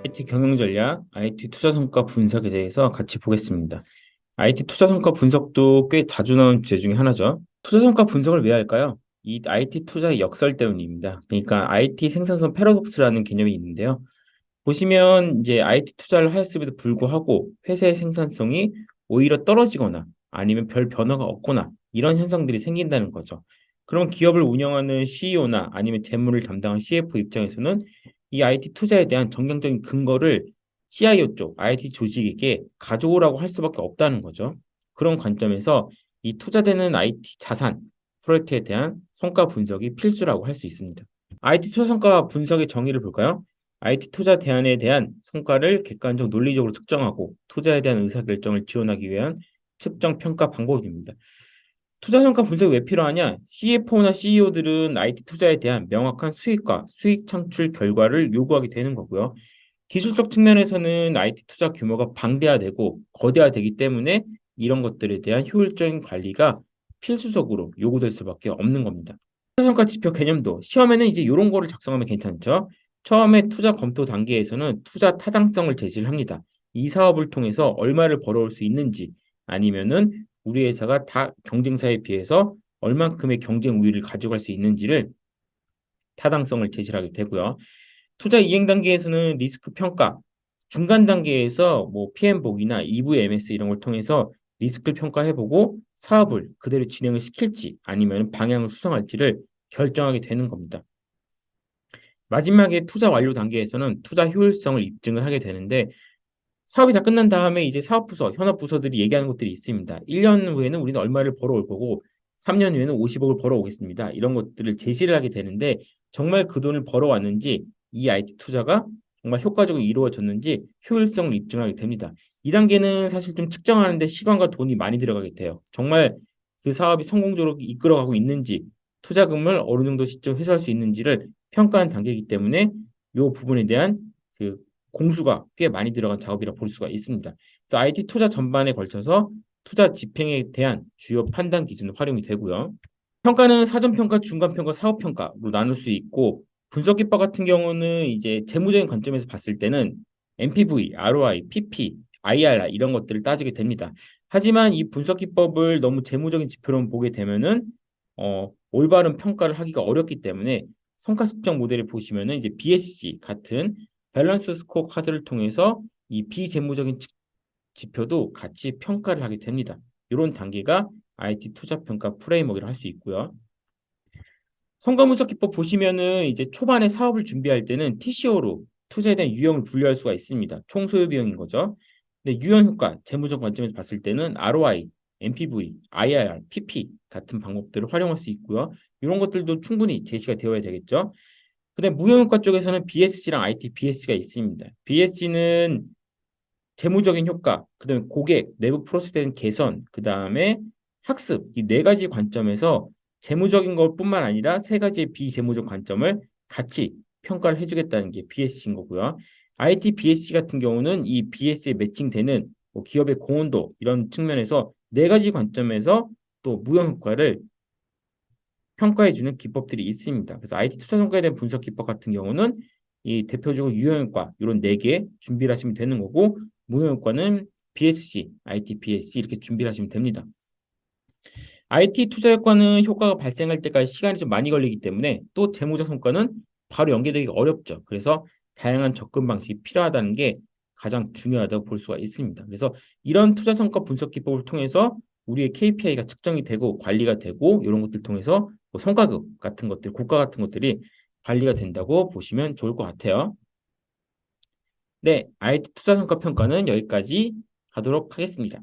IT 경영 전략, IT 투자 성과 분석에 대해서 같이 보겠습니다. IT 투자 성과 분석도 꽤 자주 나오는 주제 중에 하나죠. 투자 성과 분석을 왜 할까요? 이 IT 투자의 역설 때문입니다. 그러니까 IT 생산성 패러독스라는 개념이 있는데요. 보시면 이제 IT 투자를 하였음에도 불구하고 회사의 생산성이 오히려 떨어지거나 아니면 별 변화가 없거나 이런 현상들이 생긴다는 거죠. 그런 기업을 운영하는 CEO나 아니면 재무를 담당한 CFO 입장에서는 이 IT 투자에 대한 정량적인 근거를 CIO 쪽 IT 조직에게 가져오라고 할 수밖에 없다는 거죠. 그런 관점에서 이 투자되는 IT 자산 프로젝트에 대한 성과 분석이 필수라고 할 수 있습니다. IT 투자 성과 분석의 정의를 볼까요? IT 투자 대안에 대한 성과를 객관적 논리적으로 측정하고 투자에 대한 의사결정을 지원하기 위한 측정 평가 방법입니다. 투자 성과 분석이 왜 필요하냐? CFO나 CEO들은 IT 투자에 대한 명확한 수익과 수익 창출 결과를 요구하게 되는 거고요. 기술적 측면에서는 IT 투자 규모가 방대화되고 거대화되기 때문에 이런 것들에 대한 효율적인 관리가 필수적으로 요구될 수밖에 없는 겁니다. 투자성과 지표 개념도 시험에는 이제 이런 거를 작성하면 괜찮죠. 처음에 투자 검토 단계에서는 투자 타당성을 제시를 합니다. 이 사업을 통해서 얼마를 벌어올 수 있는지 아니면은 우리 회사가 다 경쟁사에 비해서 얼만큼의 경쟁 우위를 가져갈 수 있는지를 타당성을 제시를 하게 되고요. 투자 이행 단계에서는 리스크 평가, 중간 단계에서 뭐 PM 보기나 EVMS 이런 걸 통해서 리스크를 평가해보고 사업을 그대로 진행을 시킬지 아니면 방향을 수정할지를 결정하게 되는 겁니다. 마지막에 투자 완료 단계에서는 투자 효율성을 입증을 하게 되는데 사업이 다 끝난 다음에 이제 사업 부서, 현업 부서들이 얘기하는 것들이 있습니다. 1년 후에는 우리는 얼마를 벌어올 거고 3년 후에는 50억을 벌어오겠습니다. 이런 것들을 제시를 하게 되는데 정말 그 돈을 벌어왔는지 이 IT 투자가 정말 효과적으로 이루어졌는지 효율성을 입증하게 됩니다. 이 단계는 사실 좀 측정하는데 시간과 돈이 많이 들어가게 돼요. 정말 그 사업이 성공적으로 이끌어가고 있는지 투자금을 어느 정도 시점 회수할 수 있는지를 평가하는 단계이기 때문에 이 부분에 대한 그 공수가 꽤 많이 들어간 작업이라 볼 수가 있습니다. 그래서 IT 투자 전반에 걸쳐서 투자 집행에 대한 주요 판단 기준으로 활용이 되고요. 평가는 사전평가, 중간평가, 사후평가로 나눌 수 있고 분석 기법 같은 경우는 이제 재무적인 관점에서 봤을 때는 NPV, ROI, PP, IRR 이런 것들을 따지게 됩니다. 하지만 이 분석 기법을 너무 재무적인 지표로 보게 되면은 올바른 평가를 하기가 어렵기 때문에 성과 측정 모델을 보시면은 이제 BSC 같은 밸런스 스코어 카드를 통해서 이 비재무적인 지표도 같이 평가를 하게 됩니다. 이런 단계가 IT 투자 평가 프레임워크를 할 수 있고요. 성과 분석 기법 보시면은 이제 초반에 사업을 준비할 때는 TCO로 투자에 대한 유형을 분류할 수가 있습니다. 총 소요 비용인 거죠. 근데 유형 효과, 재무적 관점에서 봤을 때는 ROI, NPV, IRR, PP 같은 방법들을 활용할 수 있고요. 이런 것들도 충분히 제시가 되어야 되겠죠. 근데 무형효과 쪽에서는 BSC랑 IT BSC가 있습니다. BSC는 재무적인 효과, 그다음에 고객, 내부 프로세스에 개선, 그다음에 학습 이 네 가지 관점에서 재무적인 것뿐만 아니라 세 가지의 비재무적 관점을 같이 평가를 해주겠다는 게 BSC인 거고요. IT BSC 같은 경우는 이 BSC에 매칭되는 뭐 기업의 공헌도 이런 측면에서 네 가지 관점에서 또 무형 효과를 평가해주는 기법들이 있습니다. 그래서 IT 투자 성과에 대한 분석 기법 같은 경우는 이 대표적으로 유형효과 이런 네 개 준비를 하시면 되는 거고 무형효과는 BSC, IT BSC 이렇게 준비를 하시면 됩니다. IT 투자 효과는 효과가 발생할 때까지 시간이 좀 많이 걸리기 때문에 또 재무적 성과는 바로 연계되기가 어렵죠. 그래서 다양한 접근 방식이 필요하다는 게 가장 중요하다고 볼 수가 있습니다. 그래서 이런 투자 성과 분석 기법을 통해서 우리의 KPI가 측정이 되고 관리가 되고 이런 것들 통해서 뭐 성과급 같은 것들, 고가 같은 것들이 관리가 된다고 보시면 좋을 것 같아요. 네, IT 투자 성과 평가는 여기까지 하도록 하겠습니다.